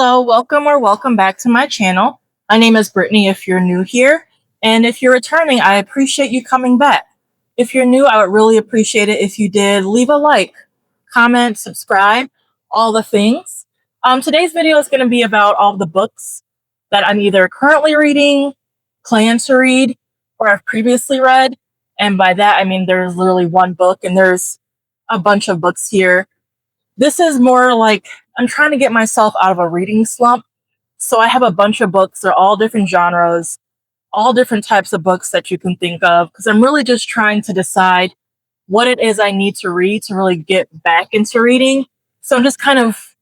Hello, welcome or welcome back to my channel. My name is Brittany if you're new here, and if you're returning, I appreciate you coming back. If you're new, I would really appreciate it if you did leave a like, comment, subscribe, all the things. Today's video is going to be about all the books that I'm either currently reading, plan to read, or I've previously read. And by that, I mean there's literally one book, and there's a bunch of books here. This is more like I'm trying to get myself out of a reading slump. So I have a bunch of books. They're all different genres, all different types of books that you can think of, because I'm really just trying to decide what it is I need to read to really get back into reading. So I'm just kind of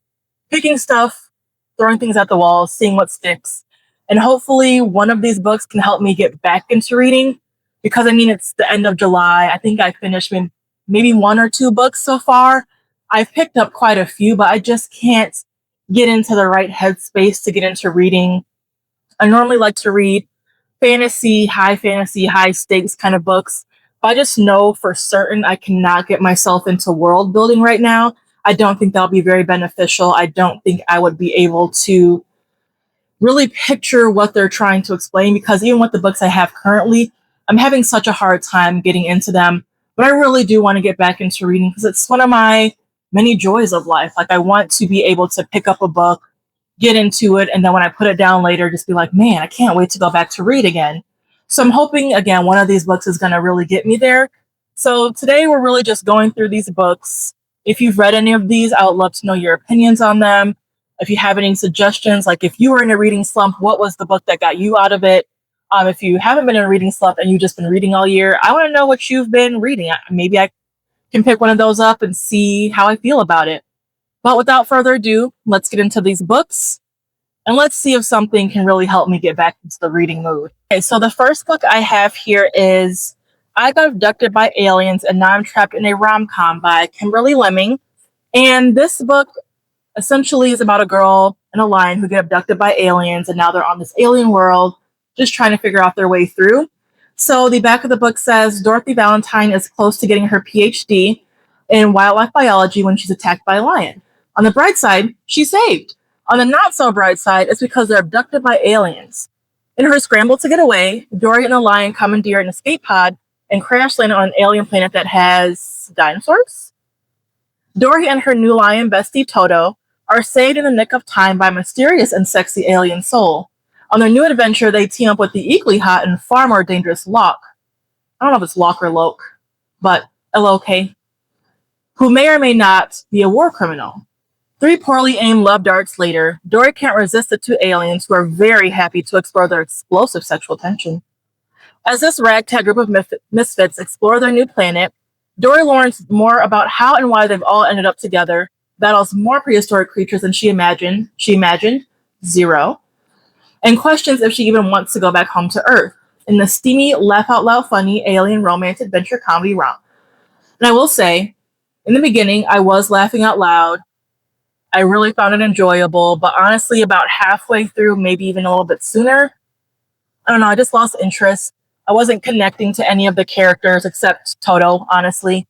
picking stuff, throwing things at the wall, seeing what sticks. And hopefully one of these books can help me get back into reading, because I mean, it's the end of July. I think I finished maybe one or two books so far. I've picked up quite a few, but I just can't get into the right headspace to get into reading. I normally like to read fantasy, high stakes kind of books. But I just know for certain I cannot get myself into world building right now. I don't think that'll be very beneficial. I don't think I would be able to really picture what they're trying to explain, because even with the books I have currently, I'm having such a hard time getting into them. But I really do want to get back into reading, because it's one of my many joys of life. Like, I want to be able to pick up a book, get into it, and then when I put it down later, just be like, man, I can't wait to go back to read again. So I'm hoping, again, one of these books is going to really get me there. So today we're really just going through these books. If you've read any of these, I would love to know your opinions on them. If you have any suggestions, like if you were in a reading slump, what was the book that got you out of it? If you haven't been in a reading slump and you've just been reading all year, I want to know what you've been reading. Maybe I can pick one of those up and see how I feel about it. But without further ado, let's get into these books and let's see if something can really help me get back into the reading mood. Okay, so the first book I have here is I Got Abducted by Aliens and Now I'm Trapped in a Rom-Com by Kimberly Lemming. And this book essentially is about a girl and a lion who get abducted by aliens, and now they're on this alien world just trying to figure out their way through. So the back of the book says Dorothy Valentine is close to getting her PhD in wildlife biology when she's attacked by a lion. On the bright side, she's saved. On the not so bright side, it's because they're abducted by aliens. In her scramble to get away, Dory and the lion commandeer an escape pod and crash land on an alien planet that has dinosaurs. Dory and her new lion bestie Toto are saved in the nick of time by a mysterious and sexy alien soul. On their new adventure, they team up with the equally hot and far more dangerous Locke. I don't know if it's Locke or Loke, but L-O-K, who may or may not be a war criminal. 3 poorly aimed love darts later, Dory can't resist the 2 aliens, who are very happy to explore their explosive sexual tension. As this ragtag group of misfits explore their new planet, Dory learns more about how and why they've all ended up together, battles more prehistoric creatures than she imagined, zero, and questions if she even wants to go back home to Earth in the steamy, laugh-out-loud funny alien romance adventure comedy romp. And I will say, in the beginning, I was laughing out loud. I really found it enjoyable, but honestly, about halfway through, maybe even a little bit sooner, I don't know, I just lost interest. I wasn't connecting to any of the characters except Toto, honestly.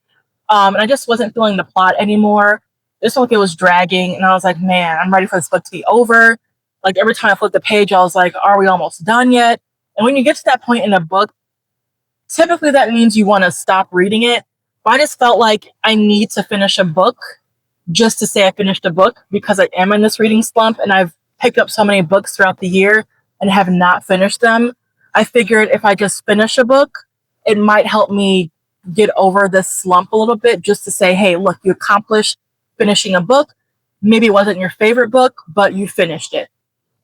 And I just wasn't feeling the plot anymore. This felt like it was dragging, and I was like, man, I'm ready for this book to be over. Like, every time I flipped the page, I was like, are we almost done yet? And when you get to that point in a book, typically that means you want to stop reading it. But I just felt like I need to finish a book just to say I finished a book, because I am in this reading slump and I've picked up so many books throughout the year and have not finished them. I figured if I just finish a book, it might help me get over this slump a little bit, just to say, hey, look, you accomplished finishing a book. Maybe it wasn't your favorite book, but you finished it.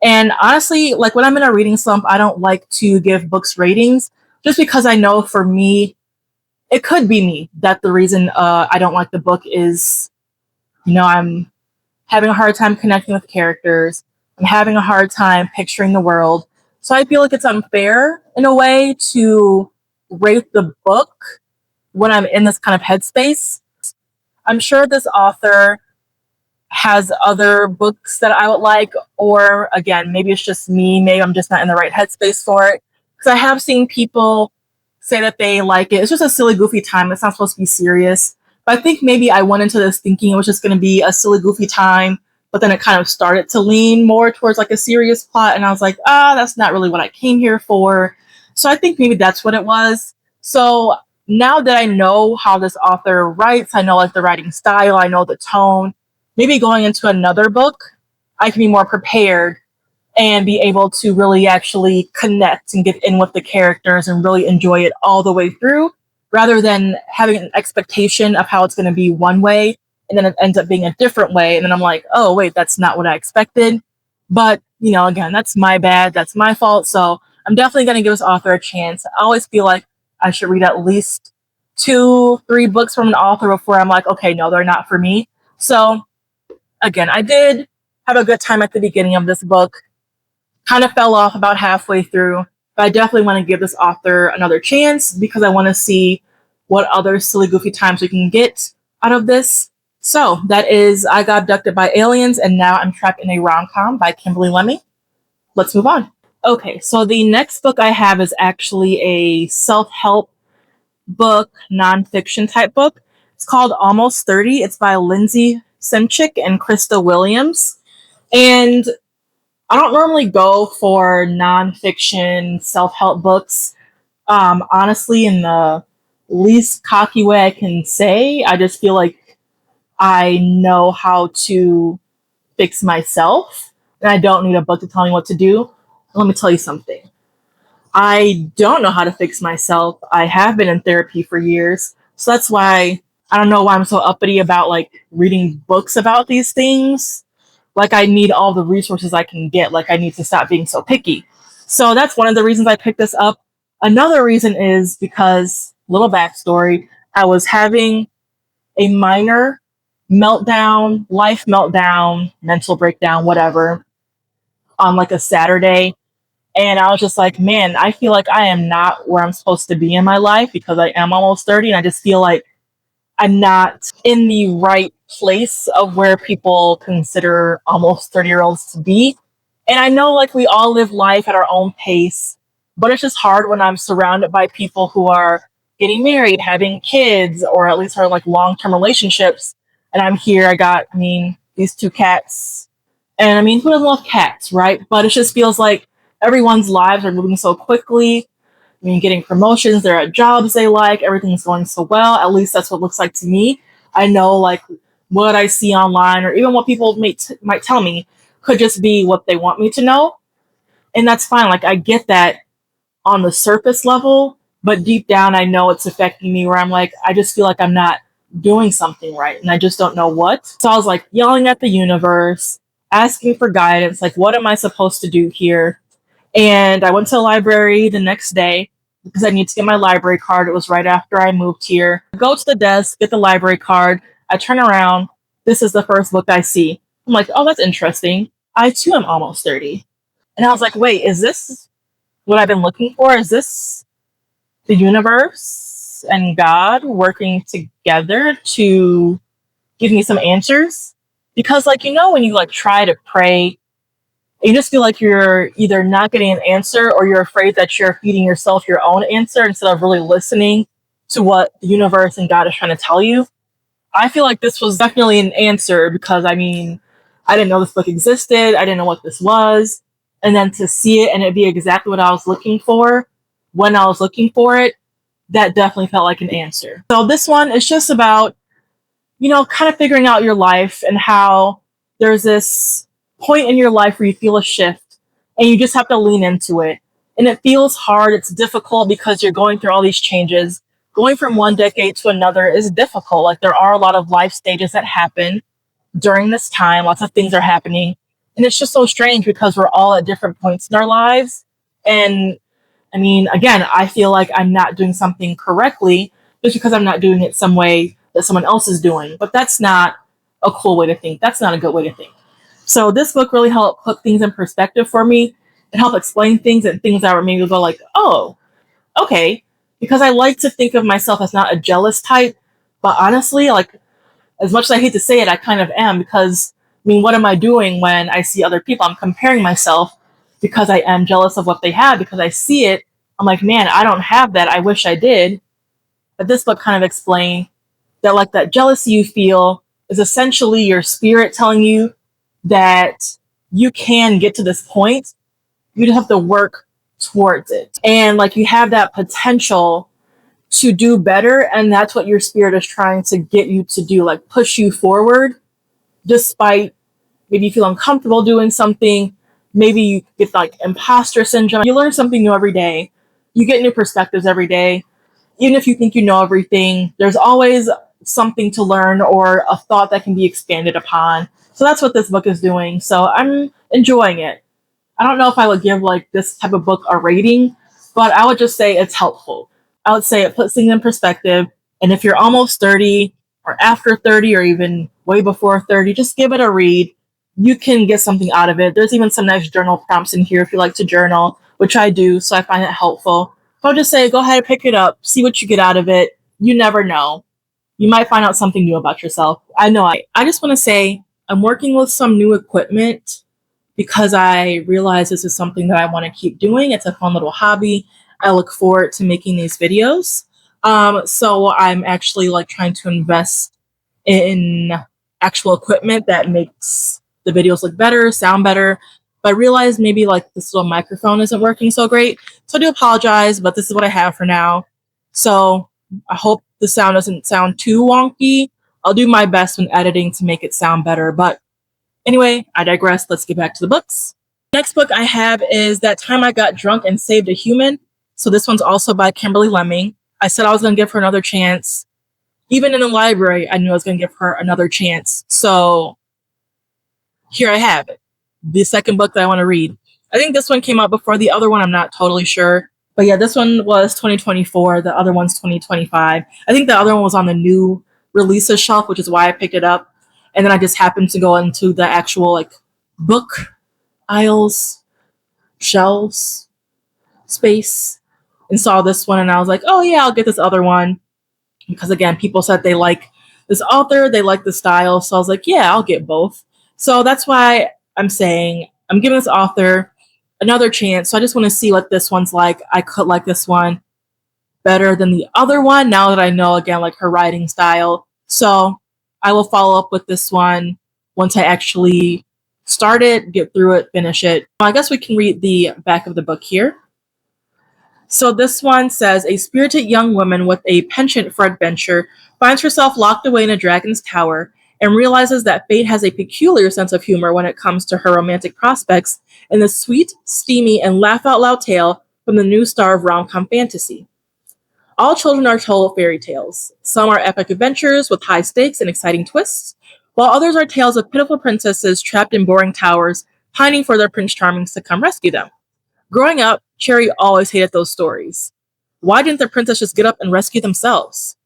And honestly, like, when I'm in a reading slump, I don't like to give books ratings, just because I know for me, it could be me that the reason I don't like the book is, I'm having a hard time connecting with characters. I'm having a hard time picturing the world. So I feel like it's unfair in a way to rate the book when I'm in this kind of headspace. I'm sure this author has other books that I would like, or again, maybe it's just me. Maybe I'm just not in the right headspace for it. Because I have seen people say that they like it. It's just a silly, goofy time. It's not supposed to be serious. But I think maybe I went into this thinking it was just going to be a silly, goofy time but then it kind of started to lean more towards like a serious plot, and I was like, that's not really what I came here for. So I think maybe that's what it was. So now that I know how this author writes, I know like the writing style, I know the tone, maybe going into another book, I can be more prepared and be able to really actually connect and get in with the characters and really enjoy it all the way through, rather than having an expectation of how it's going to be one way and then it ends up being a different way. And then I'm like, oh, wait, that's not what I expected. But, you know, again, that's my bad. That's my fault. So I'm definitely going to give this author a chance. I always feel like I should read at least 2-3 books from an author before I'm like, okay, no, they're not for me. So again, I did have a good time at the beginning of this book. Kind of fell off about halfway through, but I definitely want to give this author another chance because I want to see what other silly, goofy times we can get out of this. So that is I Got Abducted by Aliens, and Now I'm Trapped in a Rom-Com by Kimberly Lemming. Let's move on. Okay, so the next book I have is actually a self-help book, nonfiction type book. It's called Almost 30. It's by Lindsey, Simcik, and Krista Williams. And I don't normally go for nonfiction self-help books. Honestly, in the least cocky way I can say, I just feel like I know how to fix myself, and I don't need a book to tell me what to do. Let me tell you something. I don't know how to fix myself. I have been in therapy for years, so that's why I don't know why I'm so uppity about like reading books about these things. Like I need all the resources I can get. Like I need to stop being so picky. So that's one of the reasons I picked this up. Another reason is because, little backstory, I was having a minor meltdown, life meltdown, mental breakdown, whatever, on like a Saturday. And I was just like, man, I feel like I am not where I'm supposed to be in my life because I am almost 30. And I just feel like I'm not in the right place of where people consider almost 30-year-olds to be. And I know like we all live life at our own pace, but it's just hard when I'm surrounded by people who are getting married, having kids, or at least are like long-term relationships. And I'm here, I mean, these 2 cats. And I mean, who doesn't love cats, right? But it just feels like everyone's lives are moving so quickly. I mean, getting promotions, they're at jobs they like, everything's going so well. At least that's what it looks like to me. I know, like, what I see online or even what people might tell me could just be what they want me to know. And that's fine. Like, I get that on the surface level, but deep down, I know it's affecting me where I'm like, I just feel like I'm not doing something right. And I just don't know what. So I was like yelling at the universe, asking for guidance. Like, what am I supposed to do here? And I went to the library the next day because I need to get my library card. It was right after I moved here. I go to the desk, get the library card. I turn around. This is the first book I see. I'm like, oh, that's interesting. I too am almost 30. And I was like, wait, is this what I've been looking for? Is this the universe and God working together to give me some answers? Because like, you know, when you like try to pray, you just feel like you're either not getting an answer or you're afraid that you're feeding yourself your own answer instead of really listening to what the universe and God is trying to tell you. I feel like this was definitely an answer because, I mean, I didn't know this book existed. I didn't know what this was. And then to see it and it be exactly what I was looking for when I was looking for it, that definitely felt like an answer. So this one is just about, you know, kind of figuring out your life and how there's this point in your life where you feel a shift and you just have to lean into it. And it feels hard. It's difficult because you're going through all these changes. Going from one decade to another is difficult. Like there are a lot of life stages that happen during this time. Lots of things are happening. And it's just so strange because we're all at different points in our lives. And I mean, again, I feel like I'm not doing something correctly just because I'm not doing it some way that someone else is doing. But that's not a cool way to think. That's not a good way to think. So this book really helped put things in perspective for me and help explain things and things that were maybe go like, oh, okay. Because I like to think of myself as not a jealous type, but honestly, like as much as I hate to say it, I kind of am because I mean, what am I doing when I see other people? I'm comparing myself because I am jealous of what they have because I see it. I'm like, man, I don't have that. I wish I did. But this book kind of explained that like that jealousy you feel is essentially your spirit telling you that you can get to this point. You just have to work towards it. And like you have that potential to do better. And that's what your spirit is trying to get you to do, like push you forward despite maybe you feel uncomfortable doing something. Maybe you get like imposter syndrome. You learn something new every day. You get new perspectives every day. Even if you think you know everything, there's always something to learn or a thought that can be expanded upon. So that's what this book is doing. So I'm enjoying it. I don't know if I would give like this type of book a rating, but I would just say it's helpful. I would say it puts things in perspective. And if you're almost 30 or after 30 or even way before 30, just give it a read. You can get something out of it. There's even some nice journal prompts in here if you like to journal, which I do, so I find it helpful. So I'll just say go ahead and pick it up, see what you get out of it. You never know. You might find out something new about yourself. I know. I just want to say I'm working with some new equipment because I realize this is something that I want to keep doing. It's a fun little hobby. I look forward to making these videos. So I'm actually like trying to invest in actual equipment that makes the videos look better, sound better. But I realized maybe like this little microphone isn't working so great. So I do apologize, but this is what I have for now. So I hope the sound doesn't sound too wonky. I'll do my best when editing to make it sound better. But anyway, I digress. Let's get back to the books. Next book I have is That Time I Got Drunk and Saved a Human. So this one's also by Kimberly Lemming. I said I was going to give her another chance. Even in the library, I knew I was going to give her another chance. So here I have it. The second book that I want to read. I think this one came out before the other one. I'm not totally sure. But yeah, this one was 2024. The other one's 2025. I think the other one was on the new releases shelf, which is why I picked it up. And then I just happened to go into the actual like book aisles, shelves, space, and saw this one. And I was like, oh yeah, I'll get this other one. Because again, people said they like this author, they like the style. So I was like, yeah, I'll get both. So that's why I'm saying I'm giving this author another chance. So I just want to see what this one's like. I could like this one better than the other one now that I know, again, like her writing style. So I will follow up with this one once I actually start it, get through it, finish it. I guess we can read the back of the book here. So this one says, a spirited young woman with a penchant for adventure finds herself locked away in a dragon's tower and realizes that fate has a peculiar sense of humor when it comes to her romantic prospects in the sweet, steamy, and laugh-out-loud tale from the new star of rom-com fantasy. All children are told fairy tales. Some are epic adventures with high stakes and exciting twists, while others are tales of pitiful princesses trapped in boring towers, pining for their Prince Charmings to come rescue them. Growing up, Cherry always hated those stories. Why didn't the princess just get up and rescue themselves?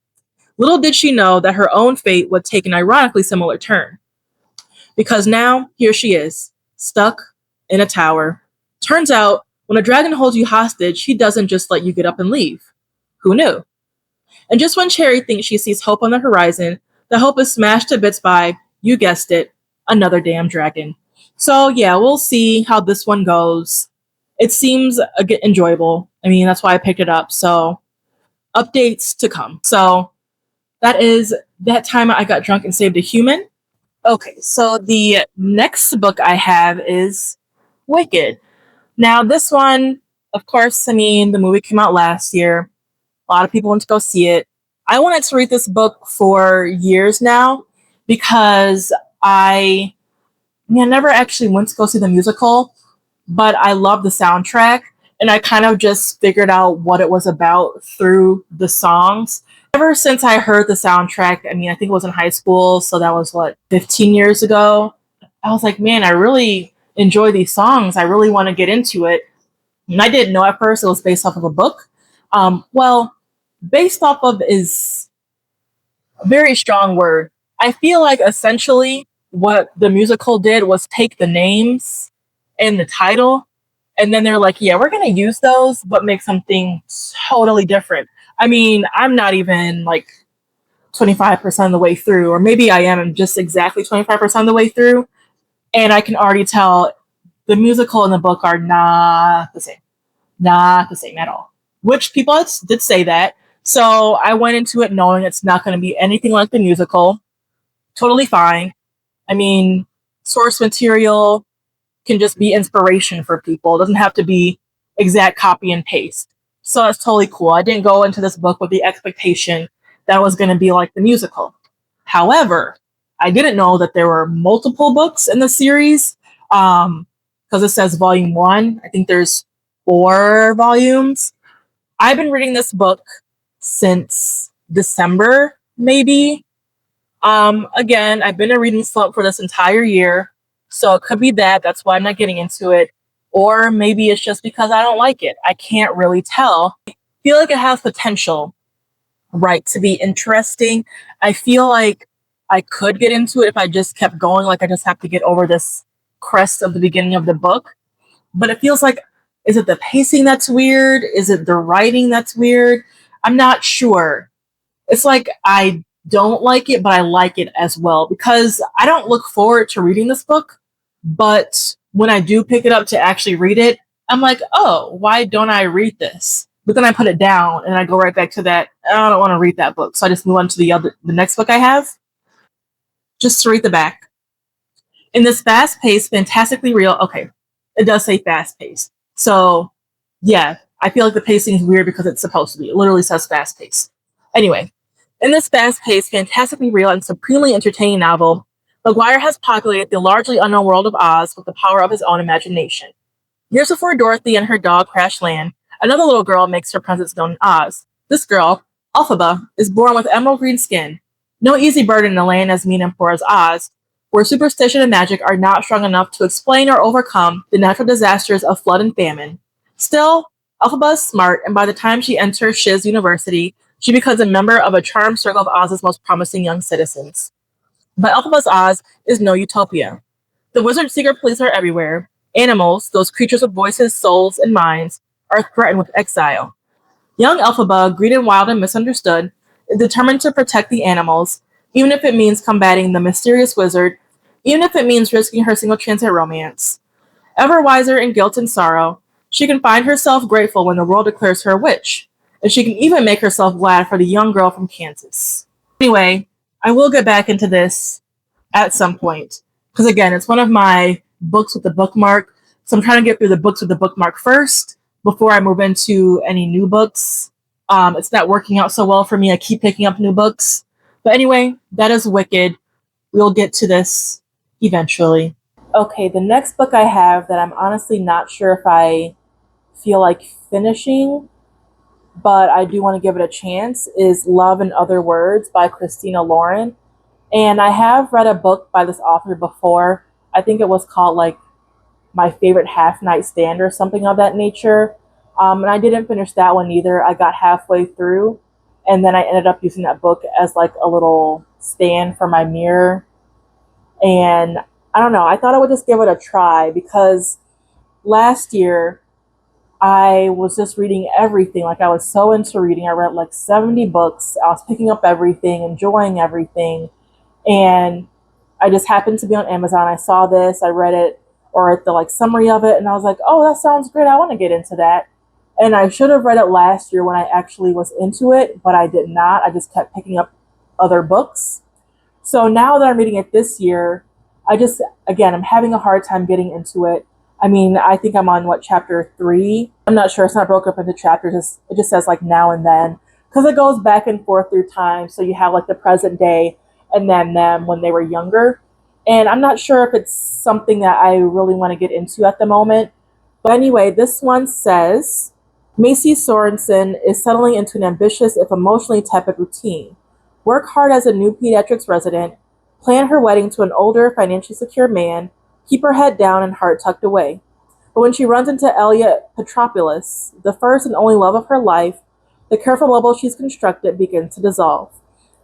Little did she know that her own fate would take an ironically similar turn. Because now, here she is, stuck in a tower. Turns out, when a dragon holds you hostage, he doesn't just let you get up and leave. Who knew? And just when Cherry thinks she sees hope on the horizon, the hope is smashed to bits by, you guessed it, another damn dragon. So yeah, we'll see how this one goes. It seems enjoyable. I mean, that's why I picked it up. So updates to come. So that is That Time I Got Drunk and Saved a Human. Okay, so the next book I have is Wicked. Now, this one, of course, I mean, the movie came out last year. A lot of people went to go see it. I wanted to read this book for years now because I never actually went to go see the musical, but I love the soundtrack, and I kind of just figured out what it was about through the songs. Ever since I heard the soundtrack, I mean, I think it was in high school, so that was, 15 years ago. I was like, man, I really enjoy these songs. I really want to get into it. And I didn't know at first it was based off of a book. Well, based off of is a very strong word. I feel like essentially what the musical did was take the names and the title, and then they're like, yeah, we're going to use those, but make something totally different. I mean, I'm not even 25% of the way through, or maybe I am just exactly 25% of the way through, and I can already tell the musical and the book are not the same. Not the same at all. Which people did say that. So I went into it knowing it's not going to be anything like the musical. Totally fine. I mean, source material can just be inspiration for people. It doesn't have to be exact copy and paste. So that's totally cool. I didn't go into this book with the expectation that it was going to be like the musical. However, I didn't know that there were multiple books in the series because it says volume 1. I think there's 4 volumes. I've been reading this book since December, maybe. Again, I've been in reading slump for this entire year, so it could be that. That's why I'm not getting into it. Or maybe it's just because I don't like it. I can't really tell. I feel like it has potential, right, to be interesting. I feel like I could get into it if I just kept going. Like I just have to get over this crest of the beginning of the book. But it feels like, is it the pacing that's weird? Is it the writing that's weird? I'm not sure. It's like I don't like it, but I like it as well because I don't look forward to reading this book. But when I do pick it up to actually read it, I'm like, oh, why don't I read this? But then I put it down and I go right back to that. I don't want to read that book. So I just move on to the next book I have. Just to read the back. In this fast-paced, fantastically real, okay, it does say fast-paced. So, yeah, I feel like the pacing is weird because it's supposed to be. It literally says fast-paced. Anyway, in this fast-paced, fantastically real, and supremely entertaining novel, Maguire has populated the largely unknown world of Oz with the power of his own imagination. Years before Dorothy and her dog crash land, another little girl makes her presence known in Oz. This girl, Elphaba, is born with emerald green skin. No easy burden in a land as mean and poor as Oz, where superstition and magic are not strong enough to explain or overcome the natural disasters of flood and famine. Still, Elphaba is smart, and by the time she enters Shiz University, she becomes a member of a charmed circle of Oz's most promising young citizens. But Elphaba's Oz is no utopia. The wizard secret police are everywhere. Animals, those creatures with voices, souls, and minds, are threatened with exile. Young Elphaba, greedy, wild, and misunderstood, is determined to protect the animals, even if it means combating the mysterious wizard, even if it means risking her single chance at romance. Ever wiser in guilt and sorrow, she can find herself grateful when the world declares her a witch, and she can even make herself glad for the young girl from Kansas. Anyway, I will get back into this at some point, because again, it's one of my books with the bookmark, so I'm trying to get through the books with the bookmark first before I move into any new books. It's not working out so well for me. I keep picking up new books. But anyway, that is Wicked. We'll get to this eventually. Okay, the next book I have that I'm honestly not sure if I feel like finishing, but I do want to give it a chance, is Love and Other Words by Christina Lauren. And I have read a book by this author before. I think it was called like My Favorite Half Night Stand or something of that nature. And I didn't finish that one either. I got halfway through and then I ended up using that book as like a little stand for my mirror. And I don't know, I thought I would just give it a try because last year I was just reading everything. Like I was so into reading. I read like 70 books. I was picking up everything, enjoying everything. And I just happened to be on Amazon. I saw this, I read it, or the like summary of it, and I was like, oh, that sounds great. I want to get into that. And I should have read it last year when I actually was into it, but I did not. I just kept picking up other books. So now that I'm reading it this year, I'm having a hard time getting into it. I mean, I think I'm on chapter 3. I'm not sure. It's not broken up into chapters. It just says like now and then because it goes back and forth through time. So you have like the present day and then them when they were younger. And I'm not sure if it's something that I really want to get into at the moment. But anyway, this one says, Macy Sorensen is settling into an ambitious, if emotionally tepid routine. Work hard as a new pediatrics resident, plan her wedding to an older, financially secure man, keep her head down and heart tucked away. But when she runs into Elliot Petropoulos, the first and only love of her life, the careful bubble she's constructed begins to dissolve.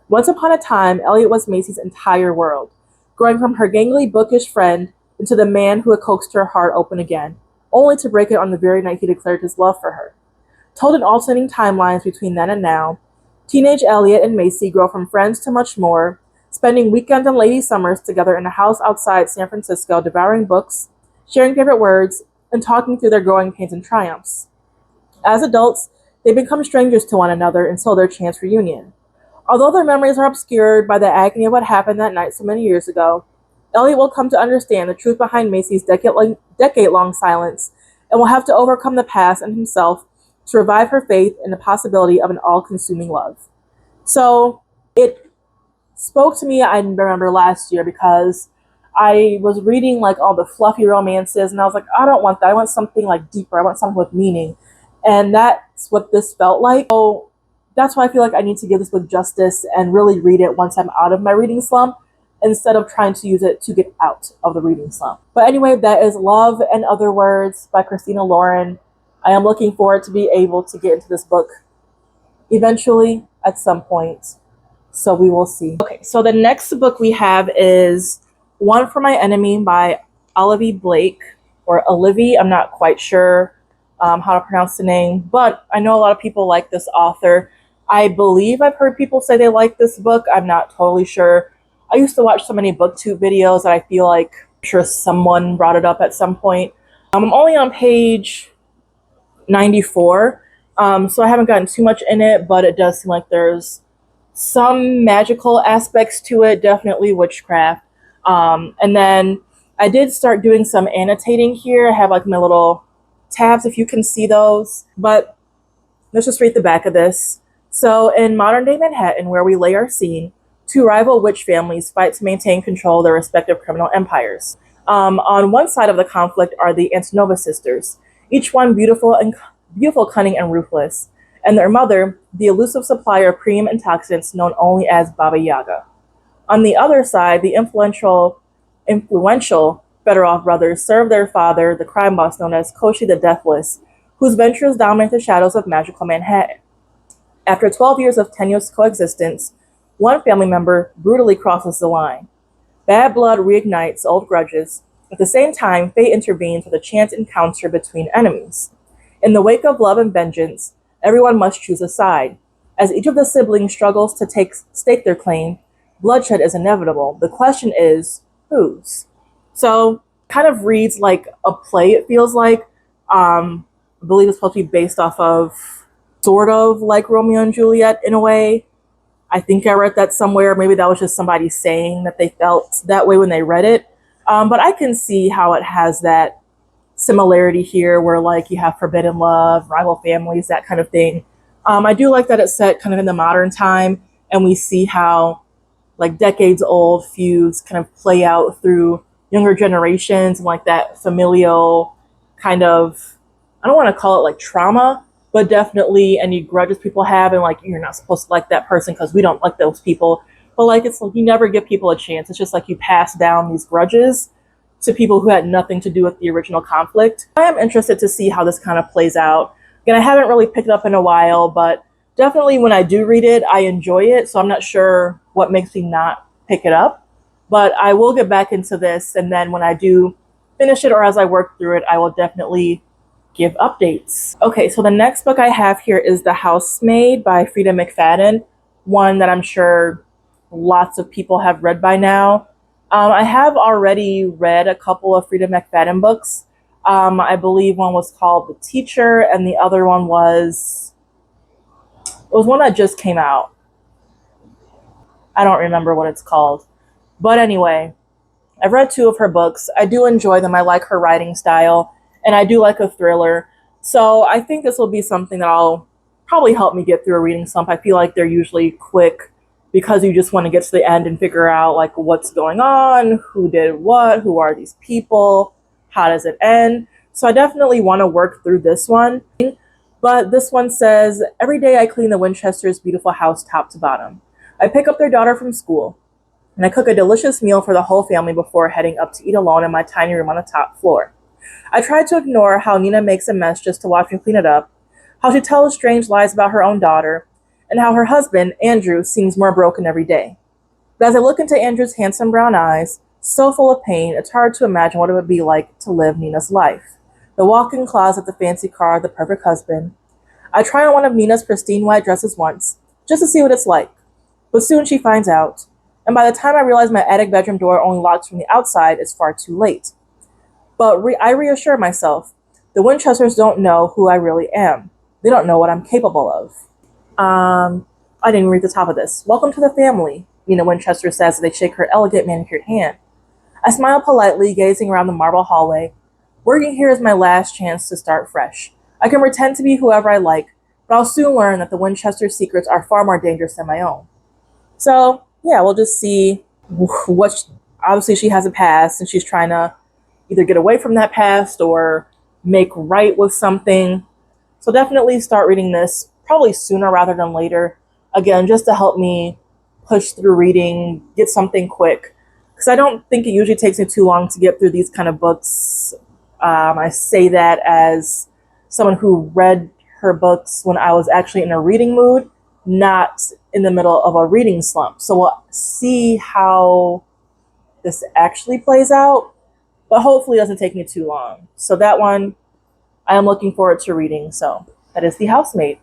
Once upon a time, Elliot was Macy's entire world, growing from her gangly, bookish friend into the man who had coaxed her heart open again, only to break it on the very night he declared his love for her. Told in alternating timelines between then and now, teenage Elliot and Macy grow from friends to much more, spending weekends and lady summers together in a house outside San Francisco, devouring books, sharing favorite words, and talking through their growing pains and triumphs. As adults, they become strangers to one another until their chance reunion. Although their memories are obscured by the agony of what happened that night so many years ago, Elliot will come to understand the truth behind Macy's decade-long silence and will have to overcome the past and himself to revive her faith in the possibility of an all-consuming love. So it spoke to me, I remember last year, because I was reading like all the fluffy romances and I was like, I don't want that. I want something like deeper. I want something with meaning. And that's what this felt like. So that's why I feel like I need to give this book justice and really read it once I'm out of my reading slump, instead of trying to use it to get out of the reading slump. But anyway, that is Love and Other Words by Christina Lauren. I am looking forward to be able to get into this book eventually at some point. So we will see. Okay, so the next book we have is One for My Enemy by Olivie Blake, or Olivie. I'm not quite sure how to pronounce the name, but I know a lot of people like this author. I believe I've heard people say they like this book. I'm not totally sure. I used to watch so many booktube videos that I feel like I'm sure someone brought it up at some point. I'm only on page 94, so I haven't gotten too much in it, but it does seem like there's some magical aspects to it, definitely witchcraft. And then I did start doing some annotating here. I have like my little tabs, if you can see those, but let's just read the back of this. So in modern day Manhattan, where we lay our scene, two rival witch families fight to maintain control of their respective criminal empires. On one side of the conflict are the Antonova sisters, each one beautiful, cunning, and ruthless, and their mother, the elusive supplier of premium intoxicants known only as Baba Yaga. On the other side, the influential Fedorov brothers serve their father, the crime boss known as Koshi the Deathless, whose ventures dominate the shadows of magical Manhattan. After 12 years of tenuous coexistence, one family member brutally crosses the line. Bad blood reignites old grudges. At the same time, fate intervenes with a chance encounter between enemies. In the wake of love and vengeance, everyone must choose a side. As each of the siblings struggles to stake their claim, bloodshed is inevitable. The question is, whose? So, kind of reads like a play, it feels like. I believe it's supposed to be based off of sort of like Romeo and Juliet in a way. I think I read that somewhere. Maybe that was just somebody saying that they felt that way when they read it. But I can see how it has that similarity here where like you have forbidden love, rival families, that kind of thing. I do like that it's set kind of in the modern time and we see how like decades old feuds kind of play out through younger generations and like that familial kind of, I don't want to call it like trauma, but definitely any grudges people have and like you're not supposed to like that person because we don't like those people. But like it's like you never give people a chance. It's just like you pass down these grudges to people who had nothing to do with the original conflict. I am interested to see how this kind of plays out. Again, I haven't really picked it up in a while, but definitely when I do read it, I enjoy it. So I'm not sure what makes me not pick it up. But I will get back into this, and then when I do finish it or as I work through it, I will definitely give updates. Okay, so the next book I have here is The Housemaid by Freida McFadden, one that I'm sure lots of people have read by now. I have already read a couple of Freida McFadden books. I believe one was called The Teacher, and the other one was one that just came out. I don't remember what it's called. But anyway, I've read two of her books. I do enjoy them. I like her writing style, and I do like a thriller. So I think this will be something that'll probably help me get through a reading slump. I feel like they're usually quick because you just want to get to the end and figure out like what's going on, who did what, who are these people, how does it end. So I definitely want to work through this one. But this one says, every day I clean the Winchesters' beautiful house top to bottom. I pick up their daughter from school, and I cook a delicious meal for the whole family before heading up to eat alone in my tiny room on the top floor. I try to ignore how Nina makes a mess just to watch me clean it up, how she tells strange lies about her own daughter, and how her husband, Andrew, seems more broken every day. But as I look into Andrew's handsome brown eyes, so full of pain, it's hard to imagine what it would be like to live Nina's life. The walk-in closet, the fancy car, the perfect husband. I try on one of Nina's pristine white dresses once, just to see what it's like. But soon she finds out, and by the time I realize my attic bedroom door only locks from the outside, it's far too late. But I reassure myself, the Winchesters don't know who I really am. They don't know what I'm capable of. I didn't even read the top of this. Welcome to the family, Nina Winchester says as they shake her elegant manicured hand. I smile politely, gazing around the marble hallway. Working here is my last chance to start fresh. I can pretend to be whoever I like, but I'll soon learn that the Winchester secrets are far more dangerous than my own. So, yeah, we'll just see obviously she has a past and she's trying to either get away from that past or make right with something. So definitely start reading this probably sooner rather than later. Again, just to help me push through reading, get something quick. Because I don't think it usually takes me too long to get through these kind of books. I say that as someone who read her books when I was actually in a reading mood, not in the middle of a reading slump. So we'll see how this actually plays out, but hopefully it doesn't take me too long. So that one I am looking forward to reading. So that is The Housemaid.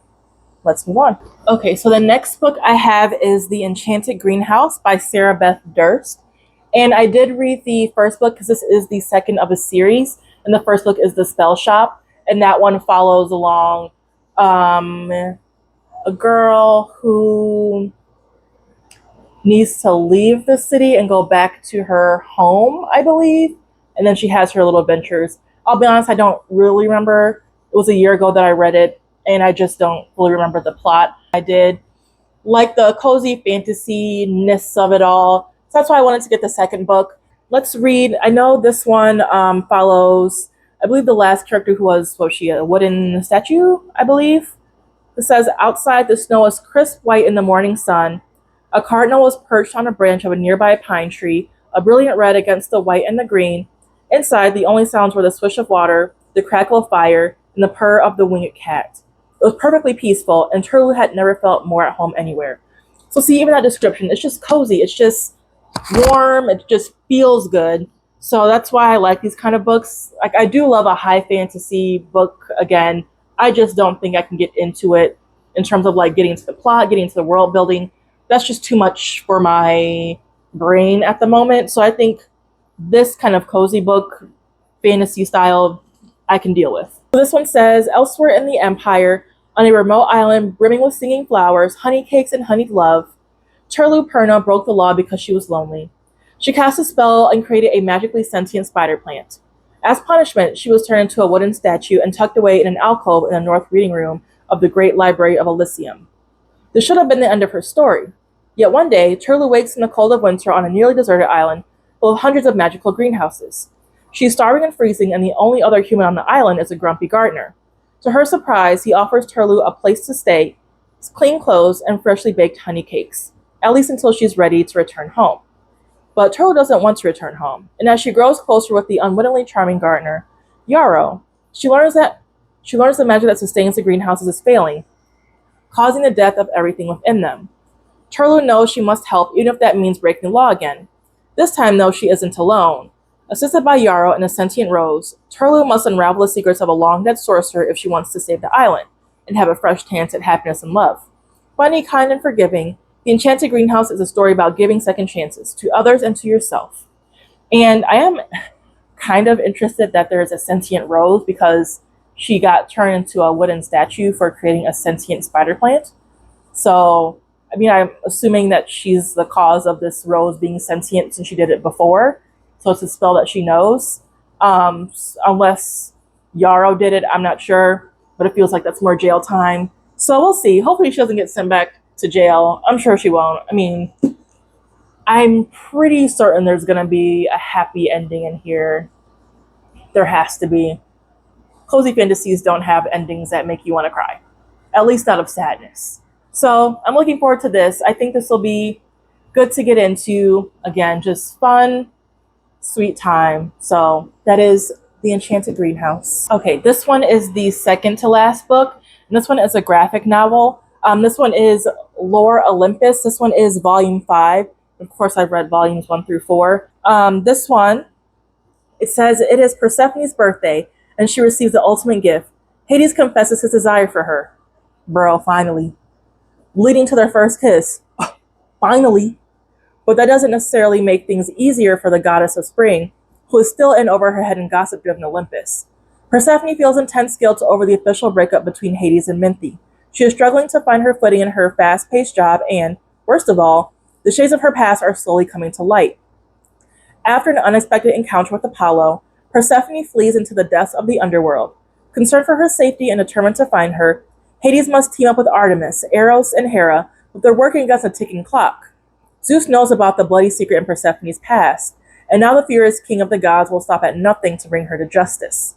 Let's move on. Okay, so the next book I have is The Enchanted Greenhouse by Sarah Beth Durst. And I did read the first book because this is the second of a series. And the first book is The Spellshop. And that one follows along a girl who needs to leave the city and go back to her home, I believe. And then she has her little adventures. I'll be honest, I don't really remember. It was a year ago that I read it, and I just don't fully remember the plot. I did like the cozy fantasy-ness of it all. So that's why I wanted to get the second book. Let's read. I know this one follows, I believe, the last character who was she, a wooden statue, I believe. It says, outside the snow is crisp white in the morning sun. A cardinal was perched on a branch of a nearby pine tree, a brilliant red against the white and the green. Inside, the only sounds were the swish of water, the crackle of fire, and the purr of the winged cat. It was perfectly peaceful, and Turtle had never felt more at home anywhere. So see, even that description, it's just cozy. It's just warm. It just feels good. So that's why I like these kind of books. Like, I do love a high fantasy book. Again, I just don't think I can get into it in terms of like getting into the plot, getting into the world building. That's just too much for my brain at the moment. So I think this kind of cozy book, fantasy style, I can deal with. So this one says, elsewhere in the Empire, on a remote island brimming with singing flowers, honey cakes, and honeyed love, Turlu Perna broke the law because she was lonely. She cast a spell and created a magically sentient spider plant. As punishment, she was turned into a wooden statue and tucked away in an alcove in the north reading room of the great library of Elysium. This should have been the end of her story. Yet one day, Turlu wakes in the cold of winter on a nearly deserted island full of hundreds of magical greenhouses. She is starving and freezing, and the only other human on the island is a grumpy gardener. To her surprise, he offers Turlu a place to stay, clean clothes, and freshly baked honey cakes, at least until she's ready to return home. But Turlu doesn't want to return home, and as she grows closer with the unwittingly charming gardener, Yarrow, she learns the magic that sustains the greenhouses is failing, causing the death of everything within them. Turlu knows she must help, even if that means breaking the law again. This time, though, she isn't alone. Assisted by Yarrow and a sentient rose, Turlu must unravel the secrets of a long-dead sorcerer if she wants to save the island and have a fresh chance at happiness and love. Funny, kind, and forgiving, The Enchanted Greenhouse is a story about giving second chances to others and to yourself. And I am kind of interested that there is a sentient rose because she got turned into a wooden statue for creating a sentient spider plant. So, I mean, I'm assuming that she's the cause of this rose being sentient since she did it before. So it's a spell that she knows. Unless Yarrow did it, I'm not sure. But it feels like that's more jail time. So we'll see. Hopefully she doesn't get sent back to jail. I'm sure she won't. I mean, I'm pretty certain there's going to be a happy ending in here. There has to be. Cozy fantasies don't have endings that make you want to cry. At least out of sadness. So I'm looking forward to this. I think this will be good to get into. Again, just fun, sweet time. So that is The Enchanted Greenhouse. Okay, this one is the second to last book. And this one is a graphic novel. This one is Lore Olympus. This one is volume 5. Of course, I've read volumes 1 through 4. This one, it says, it is Persephone's birthday, and she receives the ultimate gift. Hades confesses his desire for her. Bro, finally. Leading to their first kiss. Finally. But that doesn't necessarily make things easier for the goddess of spring, who is still in over her head in gossip-driven Olympus. Persephone feels intense guilt over the official breakup between Hades and Minthe. She is struggling to find her footing in her fast-paced job and, worst of all, the shades of her past are slowly coming to light. After an unexpected encounter with Apollo, Persephone flees into the depths of the underworld. Concerned for her safety and determined to find her, Hades must team up with Artemis, Eros, and Hera, but they're working against a ticking clock. Zeus knows about the bloody secret in Persephone's past, and now the furious king of the gods will stop at nothing to bring her to justice.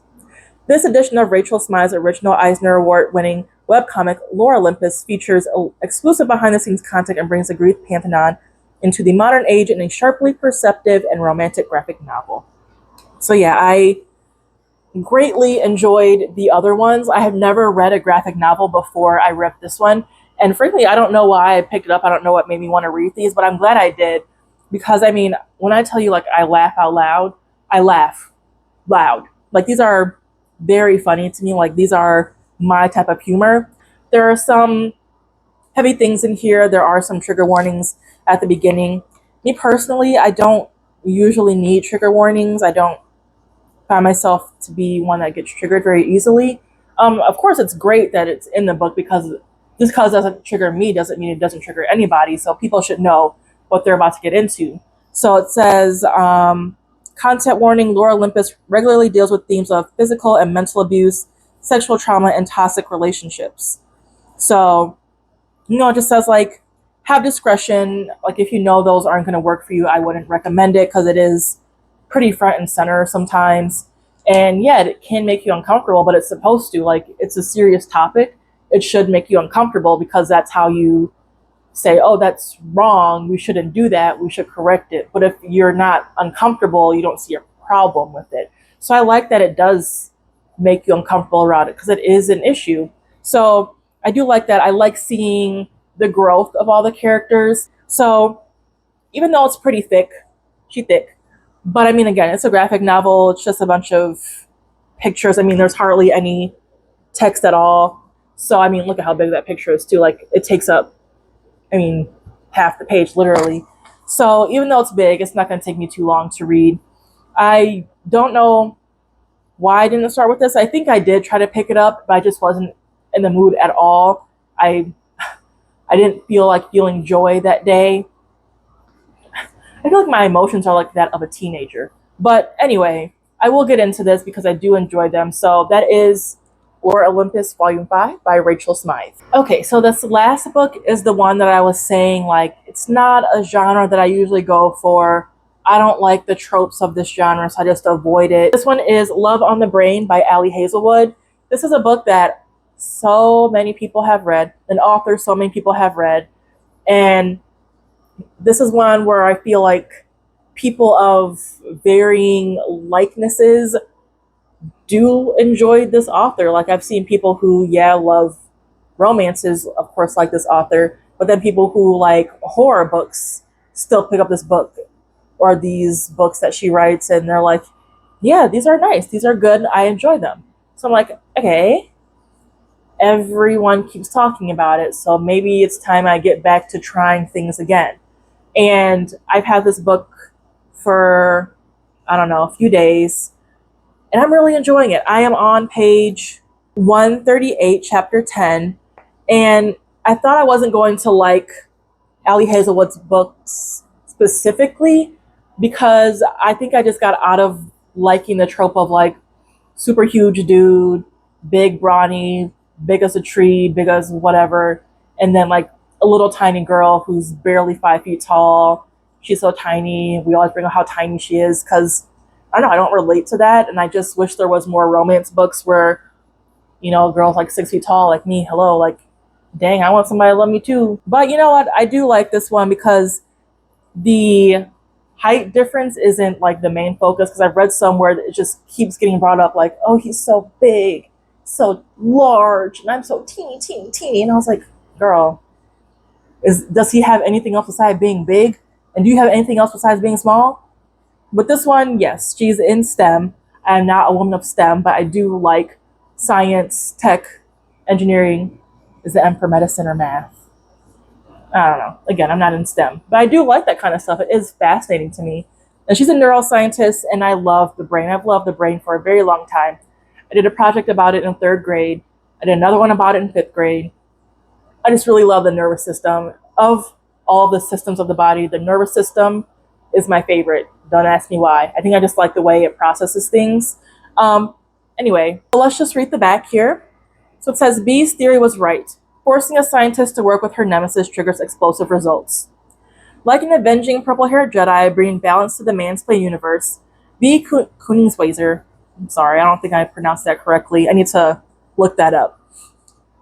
This edition of Rachel Smythe's original Eisner Award-winning webcomic Lore Olympus features exclusive behind-the-scenes content and brings the Greek pantheon into the modern age in a sharply perceptive and romantic graphic novel. So yeah, I greatly enjoyed the other ones. I have never read a graphic novel before I read this one, and frankly, I don't know why I picked it up. I don't know what made me want to read these, but I'm glad I did, because I mean, when I tell you like I laugh out loud, I laugh loud. Like, these are very funny to me. Like, these are my type of humor. There are some heavy things in here. There are some trigger warnings at the beginning. Me personally, I don't usually need trigger warnings. I don't find myself to be one that gets triggered very easily. Of course, it's great that it's in the book, because just because it doesn't trigger me doesn't mean it doesn't trigger anybody. So people should know what they're about to get into. So it says, content warning, Lore Olympus regularly deals with themes of physical and mental abuse, sexual trauma, and toxic relationships. So, it just says, like, have discretion. Like, if you know those aren't going to work for you, I wouldn't recommend it, because it is pretty front and center sometimes. And yeah, it can make you uncomfortable, but it's supposed to. Like, it's a serious topic. It should make you uncomfortable, because that's how you say, oh, that's wrong, we shouldn't do that, we should correct it. But if you're not uncomfortable, you don't see a problem with it. So I like that it does make you uncomfortable around it, because it is an issue. So I do like that. I like seeing the growth of all the characters. So even though it's pretty thick, she's thick, but I mean, again, it's a graphic novel. It's just a bunch of pictures. I mean, there's hardly any text at all. So, I mean, look at how big that picture is too. Like, it takes up, I mean, half the page, literally. So even though it's big, it's not going to take me too long to read. I don't know why I didn't start with this. I think I did try to pick it up, but I just wasn't in the mood at all. I didn't feel like feeling joy that day. I feel like my emotions are like that of a teenager. But anyway, I will get into this because I do enjoy them. So that is Lore Olympus Volume 5 by Rachel Smythe. Okay, so this last book is the one that I was saying, like, it's not a genre that I usually go for. I don't like the tropes of this genre, so I just avoid it. This one is Love on the Brain by Ali Hazelwood. This is a book that so many people have read, an author so many people have read, and this is one where I feel like people of varying likenesses do enjoy this author. Like, I've seen people who, love romances, of course, like this author, but then people who like horror books still pick up this book or these books that she writes, and they're like, yeah, these are nice, these are good, I enjoy them. So I'm like, okay, everyone keeps talking about it, so maybe it's time I get back to trying things again. And I've had this book for, I don't know, a few days, and I'm really enjoying it. I am on page 138, chapter 10, and I thought I wasn't going to like Ali Hazelwood's books specifically, because I think I just got out of liking the trope of like super huge dude, big brawny, big as a tree, big as whatever, and then like a little tiny girl who's barely 5 feet tall. She's so tiny. We always bring up how tiny she is, because I don't know, I don't relate to that, and I just wish there was more romance books where, girls like 6 feet tall like me, hello, like, dang, I want somebody to love me too. But you know what, I do like this one because the height difference isn't like the main focus, because I've read some where it just keeps getting brought up, like, oh, he's so big, so large, and I'm so teeny, teeny, teeny, and I was like, girl, does he have anything else besides being big? And do you have anything else besides being small? But this one, yes, she's in STEM. I'm not a woman of STEM, but I do like science, tech, engineering. Is the M for medicine or math? I don't know. Again, I'm not in STEM, but I do like that kind of stuff. It is fascinating to me. And she's a neuroscientist, and I love the brain. I've loved the brain for a very long time. I did a project about it in 3rd grade. I did another one about it in 5th grade. I just really love the nervous system. Of all the systems of the body, the nervous system is my favorite. Don't ask me why. I think I just like the way it processes things. Anyway, so let's just read the back here. So it says, B's theory was right. Forcing a scientist to work with her nemesis triggers explosive results. Like an avenging purple-haired Jedi bringing balance to the mansplain universe, B. Koenigsweiser, I'm sorry, I don't think I pronounced that correctly. I need to look that up.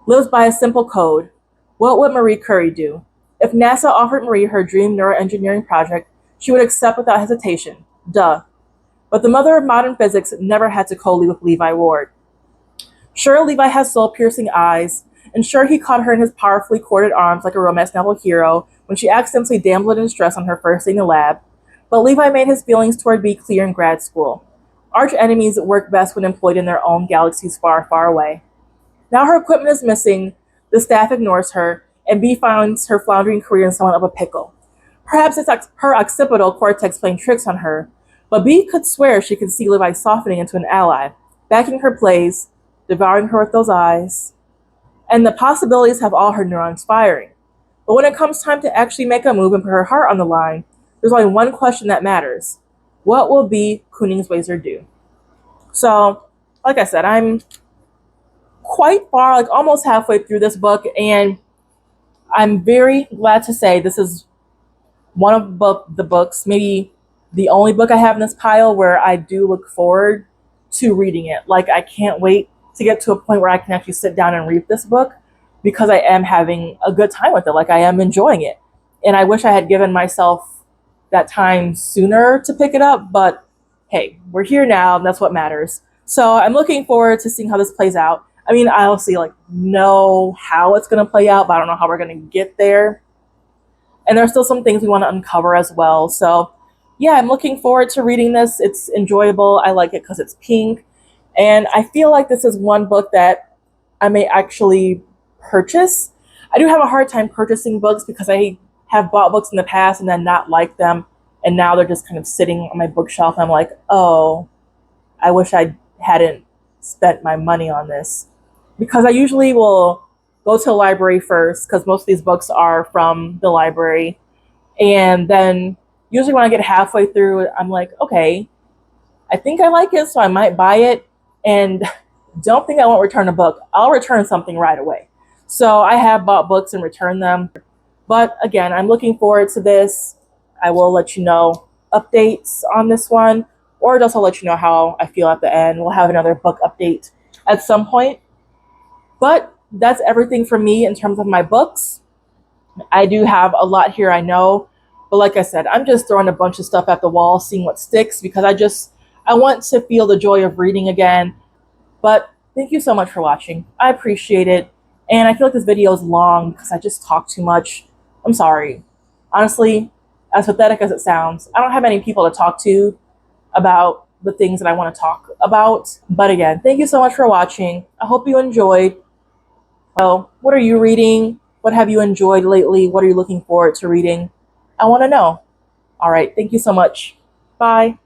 Lives by a simple code. What would Marie Curie do? If NASA offered Marie her dream neuroengineering project, she would accept without hesitation. Duh. But the mother of modern physics never had to co-lead with Levi Ward. Sure, Levi has soul-piercing eyes, and sure he caught her in his powerfully corded arms like a romance novel hero when she accidentally damsel in distress on her first day in the lab, but Levi made his feelings toward B clear in grad school. Arch enemies work best when employed in their own galaxies far, far away. Now her equipment is missing, the staff ignores her, and B finds her floundering career in somewhat of a pickle. Perhaps it's her occipital cortex playing tricks on her, but B could swear she could see Levi softening into an ally, backing her plays, devouring her with those eyes, and the possibilities have all her neurons firing. But when it comes time to actually make a move and put her heart on the line, there's only one question that matters. What will B. Koenigsweiser do? So, like I said, I'm quite far, like almost halfway through this book, and I'm very glad to say this is one of the books, maybe the only book I have in this pile where I do look forward to reading it. Like, I can't wait to get to a point where I can actually sit down and read this book because I am having a good time with it. Like, I am enjoying it. And I wish I had given myself that time sooner to pick it up, but hey, we're here now, and that's what matters. So I'm looking forward to seeing how this plays out. I mean, I obviously know how it's going to play out, but I don't know how we're going to get there. And there's still some things we want to uncover as well. So yeah, I'm looking forward to reading this. It's enjoyable. I like it because it's pink. And I feel like this is one book that I may actually purchase. I do have a hard time purchasing books because I have bought books in the past and then not liked them. And now they're just kind of sitting on my bookshelf. And I'm like, oh, I wish I hadn't spent my money on this. Because I usually will go to a library first, because most of these books are from the library. And then usually when I get halfway through, I'm like, okay, I think I like it, so I might buy it. And don't think I won't return a book. I'll return something right away. So I have bought books and returned them. But again, I'm looking forward to this. I will let you know updates on this one, or just I'll let you know how I feel at the end. We'll have another book update at some point. But that's everything from me in terms of my books. I do have a lot here, I know. But like I said, I'm just throwing a bunch of stuff at the wall, seeing what sticks, because I want to feel the joy of reading again. But thank you so much for watching. I appreciate it. And I feel like this video is long because I just talk too much. I'm sorry. Honestly, as pathetic as it sounds, I don't have many people to talk to about the things that I want to talk about. But again, thank you so much for watching. I hope you enjoyed. Well, what are you reading? What have you enjoyed lately? What are you looking forward to reading? I want to know. All right. Thank you so much. Bye.